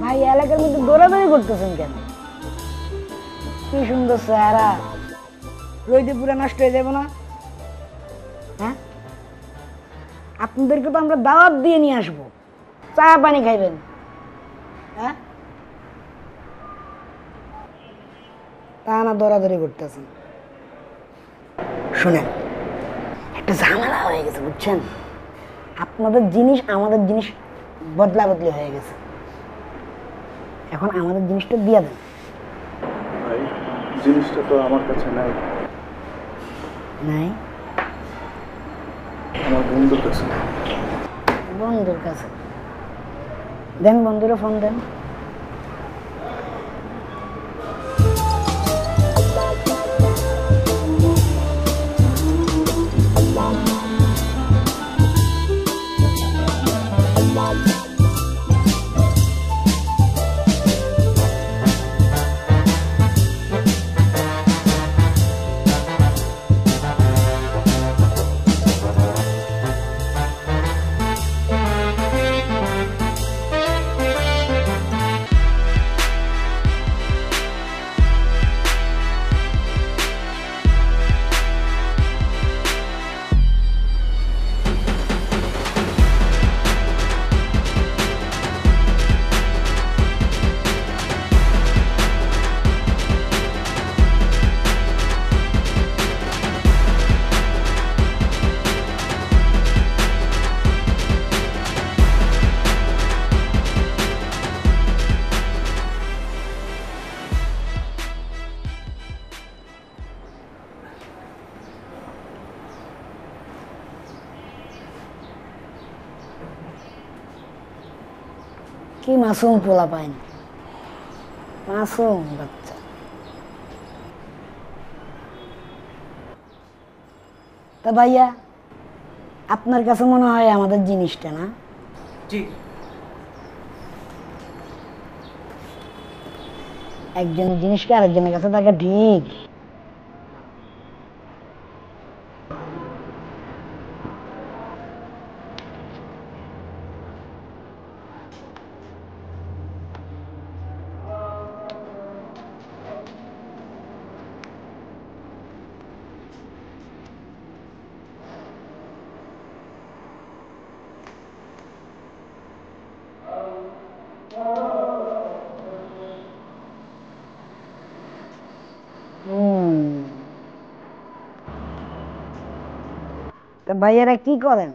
ভাই এলাকার মধ্যে দৌড়াদৌড়ি করতেছেন কেন? কি সুন্দর চেহারা, রোদে পুরো নষ্ট হয়ে যাবে না? হ্যাঁ, আপনাদেরকে তো আমরা দাওয়াত দিয়ে নিয়ে আসবো, চা পানি খাইবেন। হ্যাঁ, তা না দৌড়াদৌড়ি করতেছেন। শুনেন, একটা ঝামেলা হয়ে গেছে বুঝছেন, আপনাদের জিনিস আমাদের জিনিস বদলা বদলি হয়ে গেছে। এখন আমাদের জিনিসটা দিয়ে দেন। ভাই জিনিসটা তো আমার কাছে নাই। নাই? আমার বন্ধুর কাছে। বন্ধুর কাছে দেন, বন্ধুরা ফোন দেন। কি মাসুম পোলা পাইন, মাসুম বাচ্চা। তা ভাইয়া, আপনার কাছে মনে হয় আমাদের জিনিসটা না? জি। একজনের জিনিসকে আরেকজনের কাছে থাকা ঠিক? তা ভাইয়ারা কি করেন?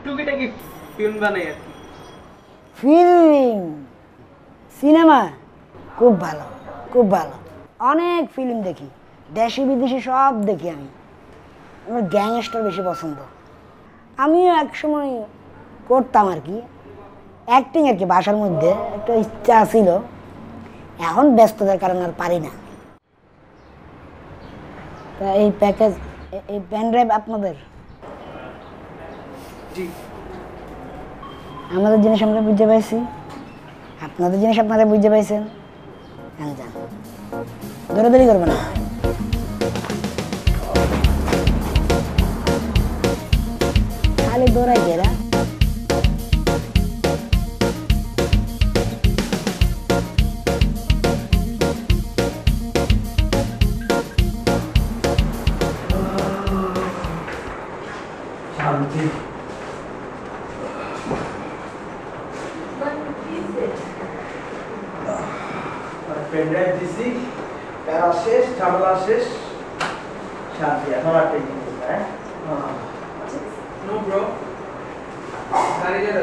টুকিটাকি ফিল্ম বানাই আর কি। Film, cinema? খুব ভালো, খুব ভালো। অনেক ফিল্ম দেখি, দেশি বিদেশি সব দেখি আমি। আমার গ্যাংস্টার বেশি পছন্দ। আমিও একসময় করতাম আর কি, অ্যাক্টিং আর কি, বাসার মধ্যে একটা ইচ্ছা ছিল। এখন ব্যস্ততার কারণে আর পারি না। তা এই প্যাকেজ, এই পেন ড্রাইভ আপনাদের? জি। আমাদের জিনিস আমরা বুঝতে পাইছি, আপনাদের জিনিস আপনারা বুঝতে পাইছেন। যান, দৌড়াদৌড়ি করবে না। খালি দৌড়াই এরা। শান্তি। পেনড্রাইভ দিছি, প্যারা শেষ, ঝামেলা শেষ, শান্তি। এখন আর টেনশন নেই। হ্যাঁ, নো ব্রো, গাড়ি দে।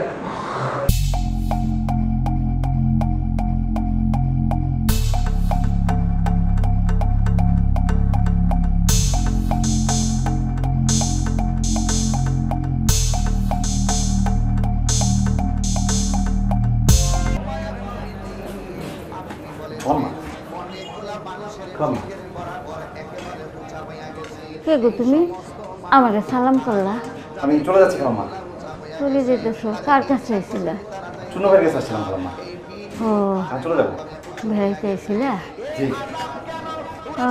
Come on. কে গো তুমি আমাকে সালাম করলা? আমি চলে যাচ্ছি খালাম্মা। চলে যেতেছো? কার কাছে আইছিলা? চুনো ভাইয়ের কাছে আসছিলাম খালাম্মা। ও আমি চলে যাবো। বেড়াইতে আইছিলা? জি। ও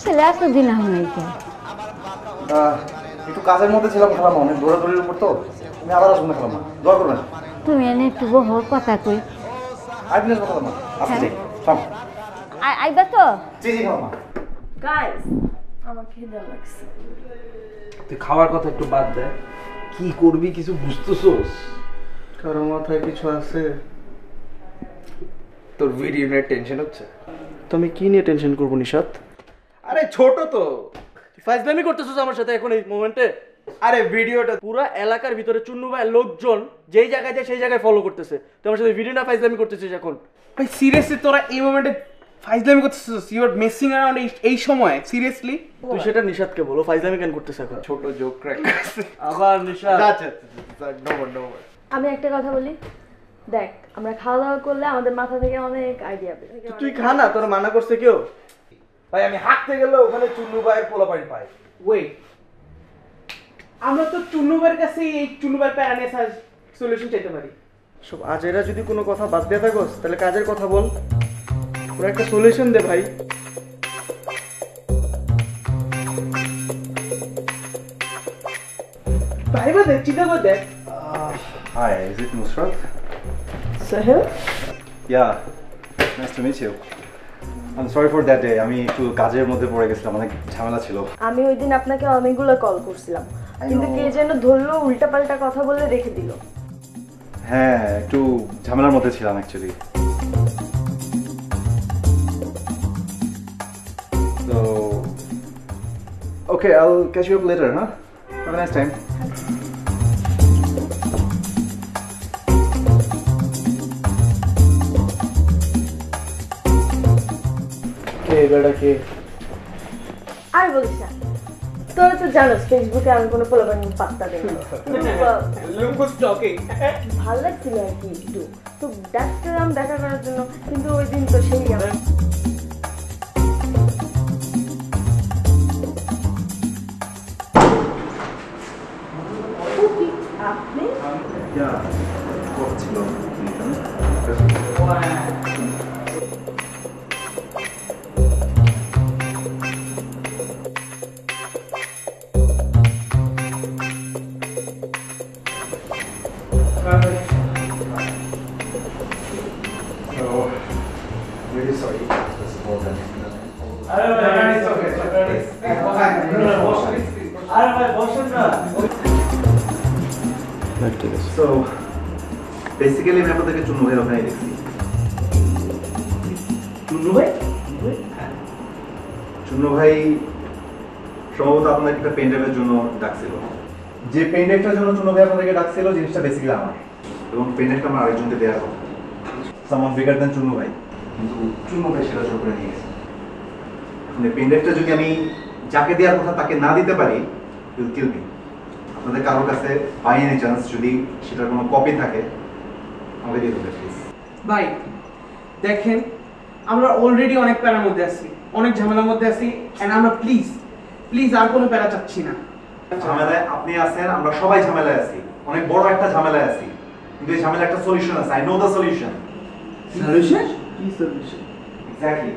ছেলে এতদিন আহ নাই কে? একটু কাজের মধ্যে ছিলাম খালাম্মা, অনেক দৌড়াদৌড়ির উপর তো। তুমি আবার আসবেন না খালাম্মা, দোয়া করবেন। তুমি এনে একটু বহু কথা কই। আরেক দিন আসবো খালাম্মা। আসছি। থাম। আইবা তো? জি জি খালাম্মা। গাইস আমার খিদে লাগছে। তুই খাওয়ার কথা একটু বাদ দে, কি করবি কিছু বুঝতেছোস? কারো মাথায় কিছু আছে? তোর ভিডিও নিয়ে টেনশন হচ্ছে? তো আমি কি নিয়ে টেনশন করবো নিশাত? আরে ছোট তো, ফাইজলামি করতেছিস আমার সাথে এখন এই মোমেন্টে? আরে ভিডিওটা পুরো এলাকার ভিতরে চুন্নু ভাইয়ের লোকজন যেই জায়গায় যায় সেই জায়গায় ফলো করতেছে, তুই আমার সাথে ভিডিও না ফাইজলামি করতেছিস এখন? ভাই সিরিয়াসলি তোরা এই মোমেন্টে ফাইজলামি করতেছিস? ইউ আর মেসিং অ্যারাউন্ড এই সময়? সিরিয়াসলি তুই সেটা নিশাতকে বলো, ফাইজলামি কেন করতেছে এখন? ছোট জোক ক্র্যাক আবার নিশাত। আমি একটা কথা বলি, দেখ আমরা খাওয়া দাওয়া করলে আমাদের মাথা থেকে অনেক আইডিয়া বের হয়। তুই খা না, তোর মানা করছে কেউ? ভাই আমি হাঁটতে গেলে ওখানে চুন্নু ভাইয়ের পোলা পয়েন্ট পাই। ওয়েট, আমরা তো চুন্নুবার কাছে এই চুন্নুবার প্যারানিস সলিউশন চাইতে পারি। সব আজেরা যদি কোনো কথা বাদ দিয়ে থাকোস তাহলে কাজের কথা বল, ওরা একটা সলিউশন দে ভাই। ভাইবা দেখ, চিন্তা করে দেখ। Hi, is it Nusrat? Sahil? Yeah, nice to meet you. I'm sorry for that day. আমি একটু কাজের মধ্যে পড়ে গেছিলাম, অনেক ঝামেলা ছিল। আমি ওই দিন আপনাকে অনেকগুলো কল করছিলাম, কিন্তু কে যেন ধরলো, উল্টাপাল্টা কথা বলে রেখে দিল। হ্যাঁ, একটু ঝামেলার মধ্যে ছিলাম actually. So, okay, I'll catch you up later, huh? Have a nice time. কে বেটা কে? আর বলিস না, তোরা তো জানোস ফেসবুকে আমি কোনো পোলাপান পাত্তা দেই না। ভাল লাগছিল আর কি একটু, তো ডাক্তারাম দেখা করার জন্য, কিন্তু ওই দিন তো সেই আপনি Yeah, কথা ছিল। Really sorry. This is more than So, basically আমি আপনাদেরকে চুন্নু ভাইয়ের ওখানে দেখছি। চুন্নু ভাই? হ্যাঁ। চুন্নু ভাই সম্ভবত আপনাকে একটা পেন ড্রাইভের জন্য ডাকছিল। যে পেন ড্রাইভটার জন্য চুন্নু ভাই আপনাদেরকে ডাকছিল, জিনিসটা বেসিক্যালি আমার, এবং পেন ড্রাইভটা আমার আরেকজনকে দেওয়ার কথা, সামওয়ান বিগার দ্যান চুন্নু ভাই, কিন্তু চুন্নু ভাই সেটা জোর করে নিয়ে গেছে। মানে পেন ড্রাইভটা যদি আমি যাকে দেওয়ার কথা তাকে না দিতে পারি, উইল কিল মি। আপনাদের কারোর কাছে বাই এনি চান্স যদি সেটার কোনো কপি থাকে আমাকে দিয়ে দেবেন প্লিজ। ভাই দেখেন, আমরা অলরেডি অনেক প্যারার মধ্যে আছি, অনেক ঝামেলার মধ্যে আছি, এন্ড আমরা প্লিজ প্লিজ আর কোনো প্যারা চাচ্ছি না। ঝামেলায় আপনি আছেন, আমরা সবাই ঝামেলায় আছি, অনেক বড় একটা ঝামেলায় আছি, কিন্তু এই ঝামেলার একটা সলিউশন আছে। I know the solution. Solution? কি সলিউশন? এক্স্যাক্টলি।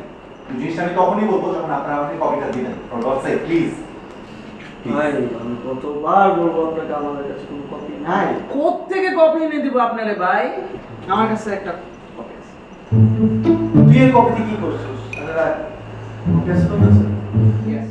জিনিসটা আমি তখনই বলবো যখন আপনারা আমাকে কপিটা দিবেন। For God sake please. ভাই আমি কতবার বলবো আপনাকে, আমাদের কাছে কোনো কপি নাই। কোত্থেকে কপি এনে দিব আপনারে ভাই? আমার কাছে একটা কপি আছে। তুই এই কপি দিয়ে কি করছিস? আরে ভাই কপি আছে তো? Yes.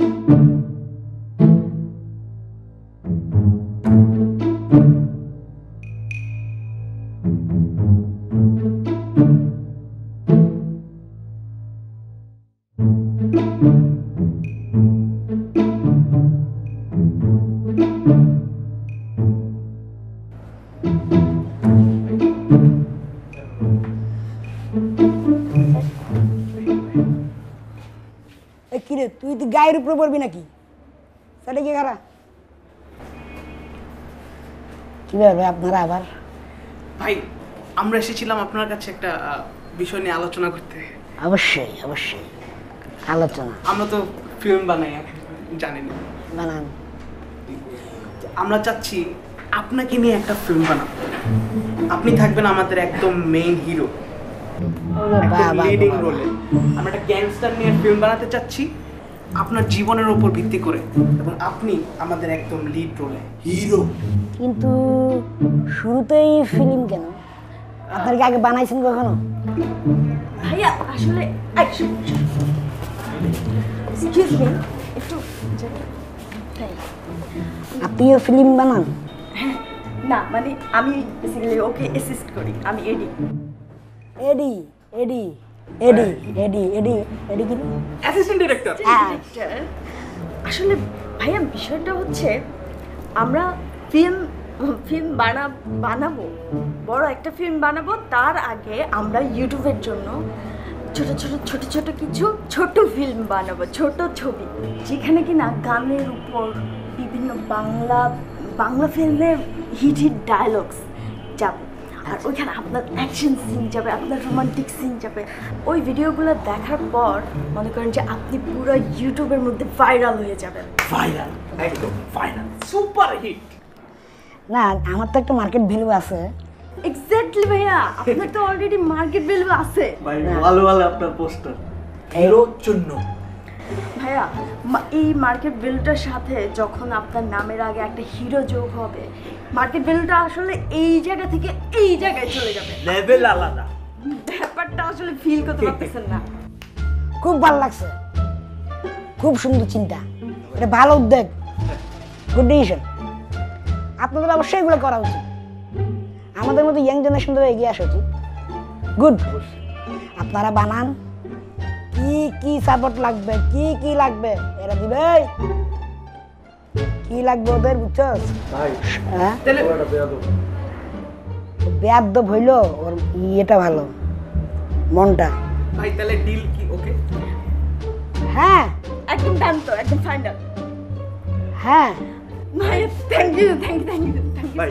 কিরে তুই তো গায়ের উপরে পড়বি নাকি? সেটা কি খারাপ? কি ব্যাপার আপনারা আবার? ভাই আমরা এসেছিলাম আপনার কাছে একটা বিষয় নিয়ে আলোচনা করতে। অবশ্যই অবশ্যই আলোচনা। আমরা তো ফিল্ম বানাই, আপনি জানেন। বানান। আমরা চাচ্ছি আপনাকে নিয়ে একটা ফিল্ম বানাবো। আপনি থাকবেন আমাদের একদম মেইন হিরো, ওরে বাবা লিডিং বাবা। রোলে। আমরা একটা গ্যাংস্টার নিয়ে ফিল্ম বানাতে চাচ্ছি আপনার জীবনের উপর ভিত্তি করে, এবং আপনি আমাদের একদম লিড রোলে হিরো। কিন্তু শুরুতেই ফিল্ম কেন? আপনার কি আগে বানাইছেন কখনো? ভাইয়া আসলে এক্সকিউজ মি, একটু তাই আপনিও ফিল্ম বানান? না মানে আমি বেসিক্যালি ওকে অ্যাসিস্ট করি, আমি এডি। এডি এডি এডি এডি এডি এডি কি? Assistant director. আসলে ভাইয়া বিষয়টা হচ্ছে আমরা ফিল্ম বানাবো, বড় একটা ফিল্ম বানাবো। তার আগে আমরা ইউটিউবের জন্য ছোট ছোট কিছু ছোট ফিল্ম বানাবো, ছোট ছবি, যেখানে কিনা গানের উপর বিভিন্ন বাংলা ফিল্মের হিট ডায়লগস যাবে। আর ওইখানে আপনার অ্যাকশন সিন যাবে, আপনার রোমান্টিক সিন যাবে। ওই ভিডিওগুলো দেখার পর মনে করেন যে আপনি পুরো ইউটিউবের মধ্যে ভাইরাল হয়ে যাবেন। ভাইরাল, একদম ভাইরাল, সুপার হিট। না, আমার তো একটা মার্কেট ভ্যালু আছে। এক্স্যাক্টলি ভাইয়া, আপনার তো অলরেডি মার্কেট ভ্যালু আছে। ভাই ভালো আপনার পোস্টার হিরোর জন্য। ভাইয়া এই মার্কেট ভ্যালুটার সাথে যখন আপনার নামের আগে একটা হিরো যোগ হবে, মার্কেট ভ্যালুটা আসলে এই জায়গা থেকে এই জায়গায় চলে যাবে। লেভেল আলাদা। ব্যাপারটা আসলে ফিল করতে পারতেছেন না। খুব ভালো লাগছে, খুব সুন্দর চিন্তা, এটা ভালো উদ্যোগ, গুড ডিসিশন। আপনাদের অবশ্যই এগুলো করা উচিত। আমাদের মতো ইয়াং জেনারেশন ধরে এগিয়ে আসা উচিত। গুড, আপনারা বানান। কি কি সাপোর্ট লাগবে, কি লাগবে এরা দিবে। কি লাগবে ওদের, বুঝছস? ভাই হ্যাঁ, তাহলে বেয়াদব হইলো ওর ইয়েটা ভালো, মনটা। ভাই তাহলে ডিল কি ওকে? হ্যাঁ একদম ডান তো, একদম ফাইনাল। হ্যাঁ ভাই থ্যাংক ইউ। ভাই